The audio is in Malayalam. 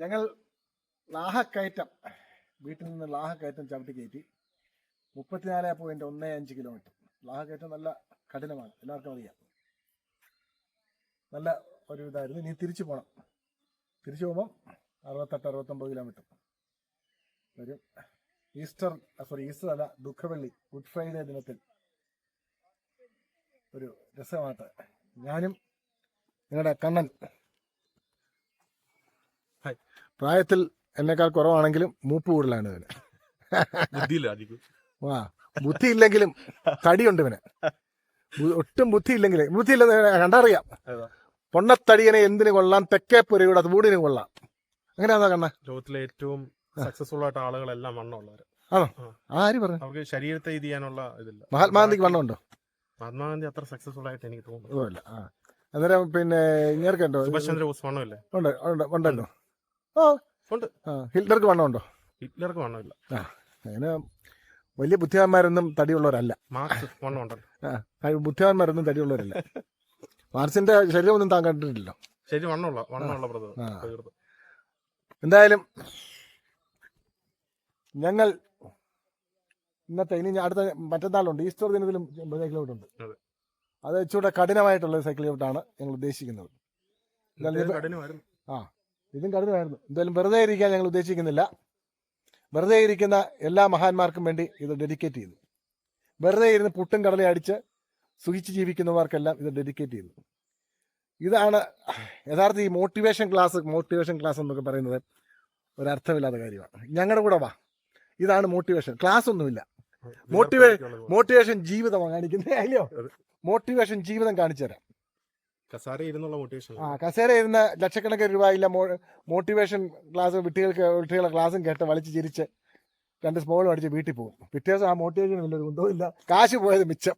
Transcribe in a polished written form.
ഞങ്ങൾ ലാഹക്കയറ്റം വീട്ടിൽ നിന്ന് ലാഹക്കയറ്റം ചവിട്ടി കയറ്റി 34.15 കിലോമീറ്റർ. ലാഹക്കയറ്റം നല്ല കഠിനമാണ്, എല്ലാവർക്കും അറിയാം. നല്ല ഒരു ഇതായിരുന്നു. ഇനി തിരിച്ചു പോകണം. തിരിച്ചു പോകുമ്പം 68-69 കിലോമീറ്റർ വരും. ഈസ്റ്റർ അല്ല, ദുഃഖവെള്ളി, ഗുഡ് ഫ്രൈഡേ ദിനത്തിൽ ഒരു രസമായിട്ട് ഞാനും നിങ്ങളുടെ കണ്ണൻ, പ്രായത്തിൽ എന്നെക്കാൾ കുറവാണെങ്കിലും മൂപ്പ് കൂടുതലാണ് ഇവന്. ബുദ്ധി ഇല്ലെങ്കിലും തടിയുണ്ട് ഇവന്. ഒട്ടും ബുദ്ധി ഇല്ലെന്ന് കണ്ടറിയാം. പൊണ്ണത്തടിയനെ എന്തിനു കൊള്ളാം, തെക്കേപ്പുരയുടെ തൂടിന് കൊള്ളാം. അങ്ങനെയാണോ കണ്ണ? ലോകത്തിലെ ഏറ്റവും സക്സസ്ഫുൾ ആയിട്ട് ആളുകളെല്ലാം വണ്ണമുള്ളവര്. ആണോ? ആര് പറഞ്ഞു? അവർക്ക് ശരീരത്തെ ഇത് ചെയ്യാനുള്ള ഇതില്ല. മഹാത്മാഗാന്ധിക്ക് വണ്ണമുണ്ടോ? മഹാത്മാഗാന്ധി അത്ര സക്സസ്ഫുൾ ആയിട്ട് എനിക്ക് തോന്നുന്നു. അന്നേരം പിന്നെ ഇങ്ങനെയുണ്ടോ? സുഭാഷ് ചന്ദ്രബോസ് വണ്ണമില്ലേ? ഉണ്ടല്ലോ. ഉണ്ട്. ഹിറ്റ്ലർക്ക് വണ്ണമുണ്ടോ? ഹിറ്റ്ലർക്ക് വണ്ണമില്ല. അങ്ങനെ വലിയ ബുദ്ധിമാന്മാരൊന്നും തടിയുള്ളവരല്ല. മാർക്സ് വണ്ണമുണ്ടല്ലോ. ബുദ്ധിമാന്മാരൊന്നും തടിയുള്ളവരല്ല. മാർക്സിന്റെ ശരീരമൊന്നും താൻ കണ്ടിട്ടില്ലല്ലോ. ശരി, വണ്ണമുള്ള പ്രകൃതം. എന്തായാലും ഞങ്ങൾ ഇന്നത്തെ ഇനി അടുത്ത മറ്റന്നാളുണ്ട്, ഈസ്റ്റർ ദിനത്തിലും സൈക്കിൾ ഔട്ടുണ്ട്. അത് ഇച്ചിരി കഠിനമായിട്ടുള്ള സൈക്കിൾ ഔട്ടാണ് ഞങ്ങൾ ഉദ്ദേശിക്കുന്നത്. ഇതും കഠിനമായിരുന്നു. എന്തായാലും വെറുതെ ഇരിക്കാൻ ഞങ്ങൾ ഉദ്ദേശിക്കുന്നില്ല. വെറുതെ ഇരിക്കുന്ന എല്ലാ മഹാന്മാർക്കും വേണ്ടി ഇത് ഡെഡിക്കേറ്റ് ചെയ്തു. വെറുതെ ഇരുന്ന് പുട്ടും കടലയും അടിച്ച് സുഖിച്ച് ജീവിക്കുന്നവർക്കെല്ലാം ഇത് ഡെഡിക്കേറ്റ് ചെയ്തു. ഇതാണ് യഥാർത്ഥ ഈ മോട്ടിവേഷൻ ക്ലാസ് എന്നൊക്കെ പറയുന്നത് ഒരർത്ഥമില്ലാത്ത കാര്യമാണ്. ഞങ്ങളുടെ കൂടെ വാ. ഇതാണ് മോട്ടിവേഷൻ. ക്ലാസ് ഒന്നുമില്ല. മോട്ടിവേഷൻ ജീവിതമാണ് കാണിക്കുന്നത്. അല്ലയോ? മോട്ടിവേഷൻ ജീവിതം കാണിച്ചു തരാം. കസേര ഇരുന്ന ലക്ഷക്കണക്കിന് രൂപയില്ല മോട്ടിവേഷൻ ക്ലാസ് കുട്ടികളെ ക്ലാസ്സും കേട്ട് വലിച്ച് ചിരിച്ച് 2 സ്മോളും അടിച്ച് വീട്ടിൽ പോകും. പിറ്റേ ദിവസം ആ മോട്ടിവേഷൻ ഇല്ല, ഒരു കുന്തവും ഇല്ല, കാശ് പോയത് മിച്ചം.